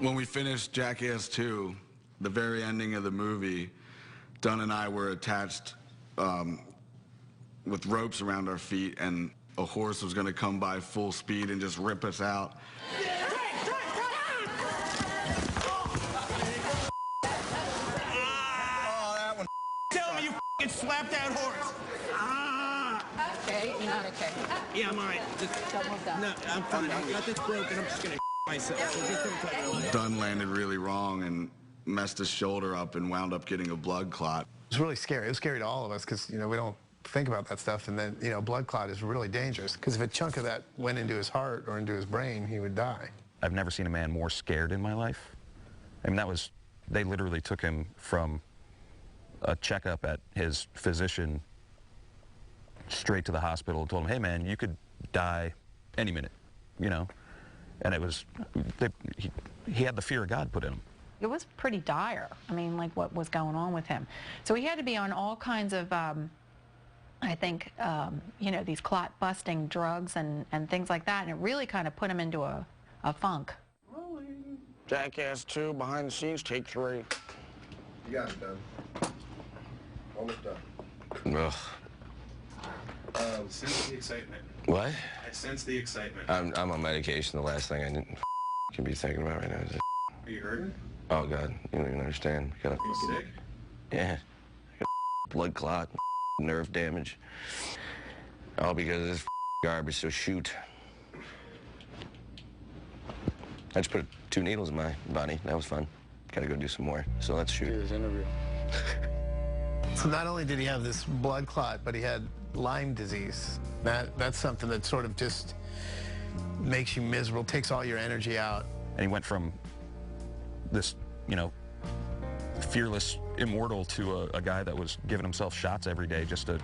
When we finished Jackass 2, the very ending of the movie, Dunn and I were attached with ropes around our feet, and a horse was going to come by full speed and just rip us out. Tell me you f***ing slapped that horse. Okay, you're not okay. Yeah, I'm all right. Don't move down. No, I'm fine. I got this broken. I'm just going to myself. So just don't touch me. Dunn landed really wrong and messed his shoulder up and wound up getting a blood clot. It was really scary. It was scary to all of us because, you know, we don't think about that stuff. And then, you know, blood clot is really dangerous because if a chunk of that went into his heart or into his brain, he would die. I've never seen a man more scared in my life. I mean, they literally took him from a checkup at his physician straight to the hospital and told him, hey man, you could die any minute, you know? And it was, he had the fear of God put in him. It was pretty dire. I mean, like what was going on with him. So he had to be on all kinds of, I think, you know, these clot-busting drugs and things like that, and it really kind of put him into a funk. Jackass 2, behind the scenes, take 3. You got it, Dunn. Almost done. Ugh. Sense the excitement. What? I sense the excitement. I'm on medication. The last thing I can be thinking about right now is Are you hurting? oh God, you don't even understand. Got Are you sick? yeah, got blood clot, nerve damage. All because of this garbage. So shoot. I just put 2 needles in my body. That was fun. Got to go do some more. So let's shoot. This interview. So not only did he have this blood clot, but he had Lyme disease. That's something that sort of just makes you miserable, takes all your energy out. And he went from this, you know, fearless immortal to a guy that was giving himself shots every day just to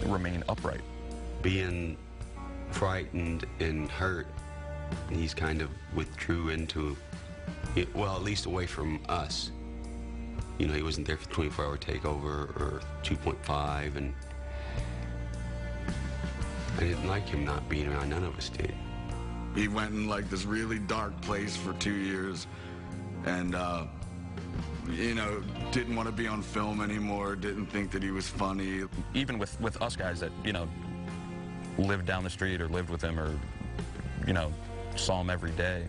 remain upright. Being frightened and hurt, he's kind of withdrew into, well, at least away from us. You know, he wasn't there for 24-hour takeover or 2.5, and I didn't like him not being around. None of us did. He went in like this really dark place for 2 years and, you know, didn't want to be on film anymore, didn't think that he was funny. Even with us guys that, you know, lived down the street or lived with him or, you know, saw him every day,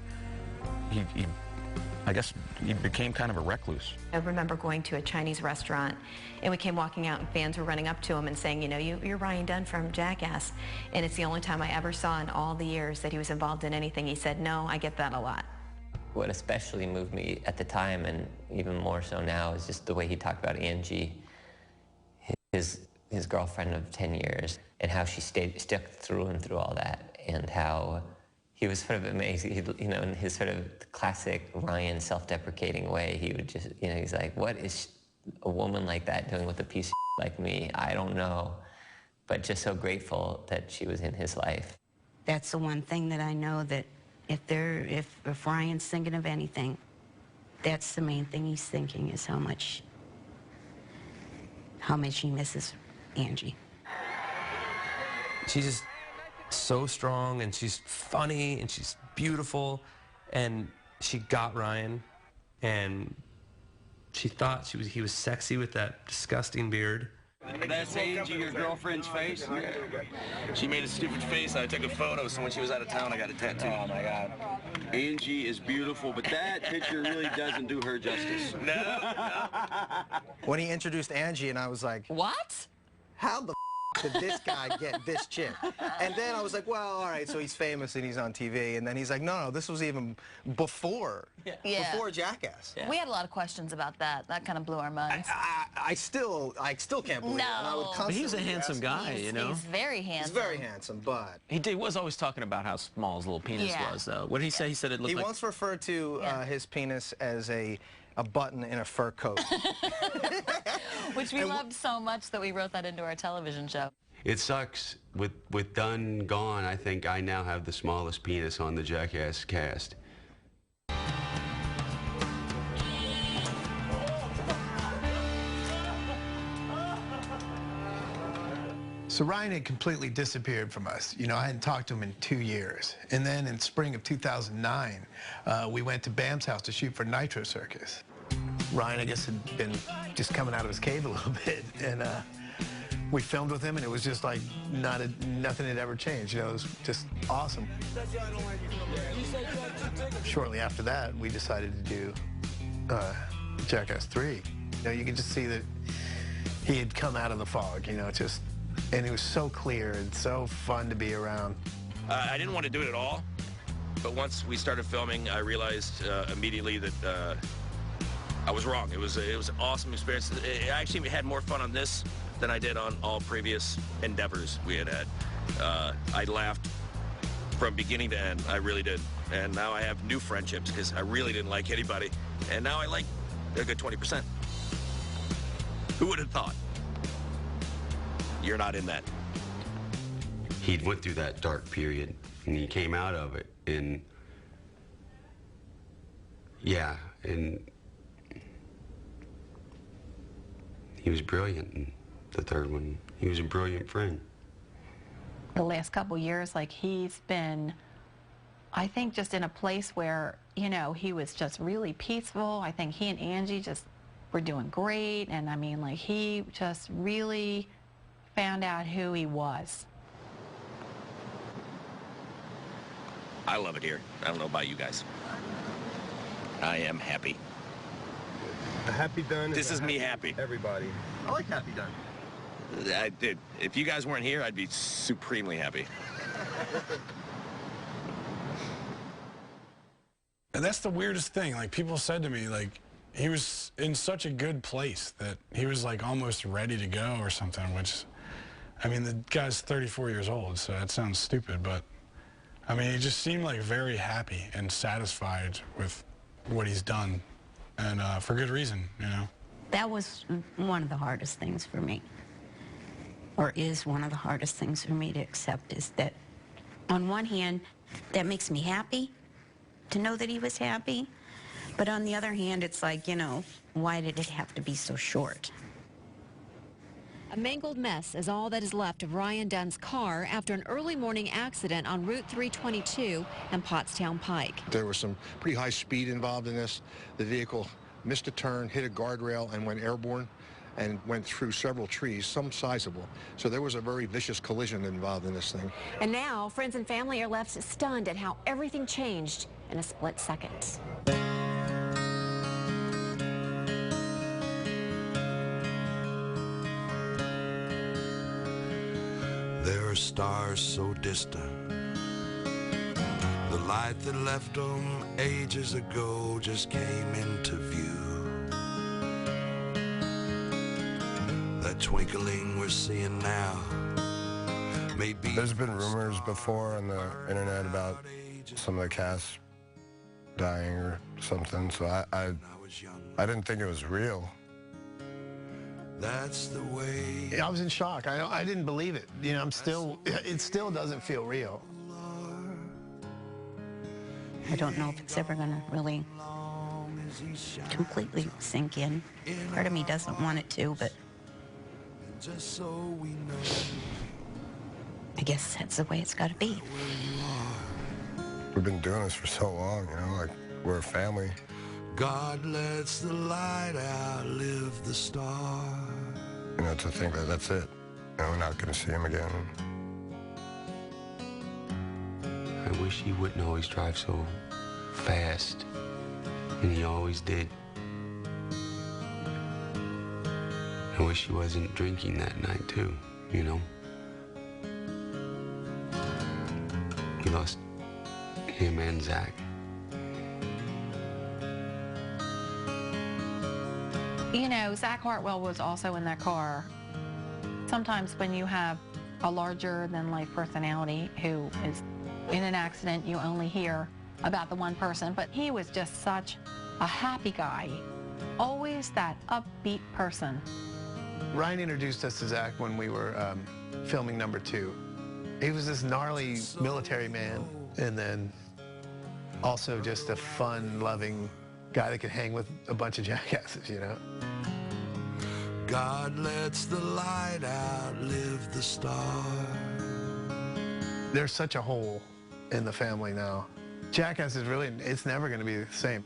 I guess he became kind of a recluse. I remember going to a Chinese restaurant, and we came walking out, and fans were running up to him and saying, you know, you're Ryan Dunn from Jackass. And it's the only time I ever saw in all the years that he was involved in anything. He said, no, I get that a lot. What especially moved me at the time, and even more so now, is just the way he talked about Angie, his girlfriend of 10 years, and how she stuck through and through all that, and how he was sort of amazing. You know, in his sort of classic Ryan self-deprecating way, he would just, you know, he's like, what is a woman like that doing with a piece of like me? I don't know, but just so grateful that she was in his life. That's the one thing that I know, that if Ryan's thinking of anything, that's the main thing he's thinking, is how much he misses Angie. She's just so strong, and she's funny, and she's beautiful, and she got Ryan, and she thought he was sexy with that disgusting beard. That's Angie, your girlfriend's face? Yeah. She made a stupid face. I took a photo, so when she was out of town, I got a tattoo. Oh, my God. Angie is beautiful, but that picture really doesn't do her justice. No. When he introduced Angie, and I was like, What? how the did this guy get this chick? And then I was like, well, all right, so he's famous and he's on TV. And then he's like, no, this was even before Jackass. Yeah. We had a lot of questions about that. That kind of blew our minds. I still can't believe it. And I would but he's a handsome guy, you know? He's very handsome. He's very handsome, but... He was always talking about how small his little penis was, though. What did he say? He said it looked like... He once referred to his penis as a button in a fur coat. Which we loved so much that we wrote that into our television show. It sucks. With Dunn gone, I think I now have the smallest penis on the Jackass cast. So So Ryan had completely disappeared from us. You know, I hadn't talked to him in 2 years. And then in spring of 2009, we went to Bam's house to shoot for Nitro Circus. Ryan, I guess, had been just coming out of his cave a little bit. And we filmed with him, and it was just like nothing had ever changed. You know, it was just awesome. Shortly after that, we decided to do Jackass 3. You know, you could just see that he had come out of the fog, you know, and it was so clear and so fun to be around. I didn't want to do it at all, but once we started filming, I realized immediately that I was wrong. It was an awesome experience. I actually had more fun on this than I did on all previous endeavors we had had. I laughed from beginning to end. I really did. And now I have new friendships because I really didn't like anybody. And now I like a good 20%. Who would have thought? You're not in that. He went through that dark period, and he came out of it, and yeah, and he was brilliant. And the third one, he was a brilliant friend. The last couple years, like, he's been, I think, just in a place where, you know, he was just really peaceful. I think he and Angie just were doing great, and I mean, like, he just really found out who he was. I love it here. I don't know about you guys. I am happy. A happy Dunn. This is me happy. Everybody. I like happy Dunn. I did. If you guys weren't here, I'd be supremely happy. And that's the weirdest thing. Like, people said to me, like, he was in such a good place that he was, like, almost ready to go or something, which, I mean, the guy's 34 years old, so that sounds stupid, but, I mean, he just seemed, like, very happy and satisfied with what he's done, and for good reason, you know? That was one of the hardest things for me, or is one of the hardest things for me to accept, is that on one hand, that makes me happy to know that he was happy, but on the other hand, it's like, you know, why did it have to be so short? A mangled mess is all that is left of Ryan Dunn's car after an early morning accident on Route 322 and Pottstown Pike. There was some pretty high speed involved in this. The vehicle missed a turn, hit a guardrail, and went airborne, and went through several trees, some sizable. So there was a very vicious collision involved in this thing. And now, friends and family are left stunned at how everything changed in a split second. There are stars so distant, the light that left them ages ago just came into view. That twinkling we're seeing now may be. There's been rumors before on the internet about some of the cast dying or something, so I didn't think it was real. That's the way. I was in shock. I didn't believe it. You know, it still doesn't feel real. I don't know if it's ever going to really completely sink in. Part of me doesn't want it to, but just so we know. I guess that's the way it's got to be. We've been doing this for so long, you know, like we're a family. God lets the light outlive the star. You know, to think that that's it. You know, we're not going to see him again. I wish he wouldn't always drive so fast, and he always did. I wish he wasn't drinking that night, too, you know? We lost him and Zach. You know, Zach Hartwell was also in that car. Sometimes when you have a larger-than-life personality who is in an accident, you only hear about the one person, but he was just such a happy guy, always that upbeat person. Ryan introduced us to Zach when we were filming number 2. He was this gnarly military man, and then also just a fun, loving guy that could hang with a bunch of jackasses, you know? God lets the light outlive the star. There's such a hole in the family now. Jackass is really, it's never going to be the same.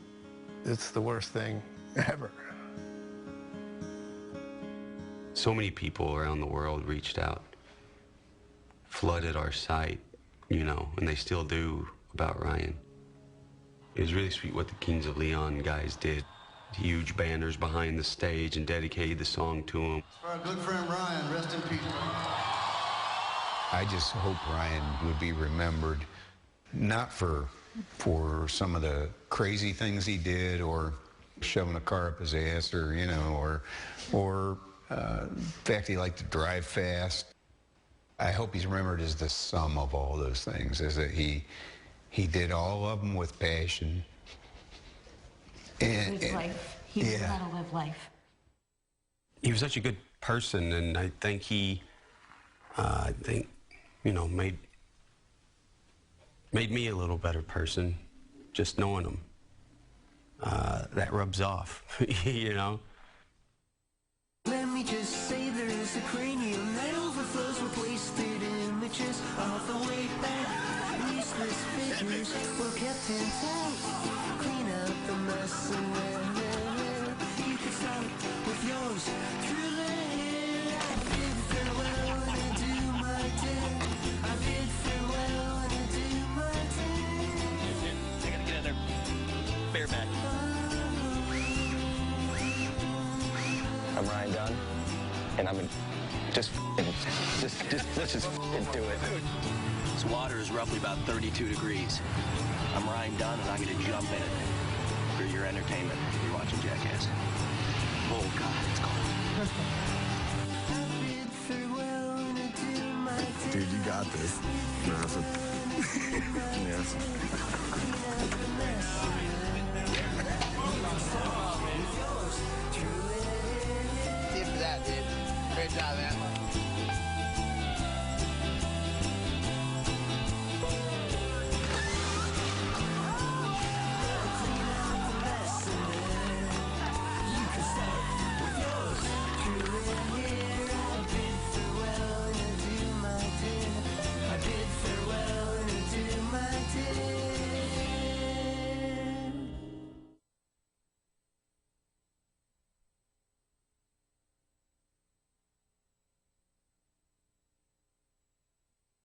It's the worst thing ever. So many people around the world reached out, flooded our site, you know, and they still do, about Ryan. It was really sweet what the Kings of Leon guys did. Huge banners behind the stage and dedicated the song to him. For our good friend Ryan, rest in peace. I just hope Ryan would be remembered, not for some of the crazy things he did, or shoving a car up his ass, or, you know, or the fact he liked to drive fast. I hope he's remembered as the sum of all those things, is that he did all of them with passion. And life. He knew how to live life. He was such a good person, and I think he, you know, made me a little better person, just knowing him. That rubs off, you know? Let me just say there is a cranium that overflows with wasted images of the way back. Useless figures well kept intact. Clean up the mess and then you can start with yours truly. I bid farewell and adieu my dear. I bid farewell and adieu my dear. I gotta get in there bareback. I'm Ryan Dunn, and I'm let's just do it. This water is roughly about 32 degrees. I'm Ryan Dunn, and I'm gonna jump in it for your entertainment. You're watching Jackass. Oh God, it's cold. Dude, you got this. Yes.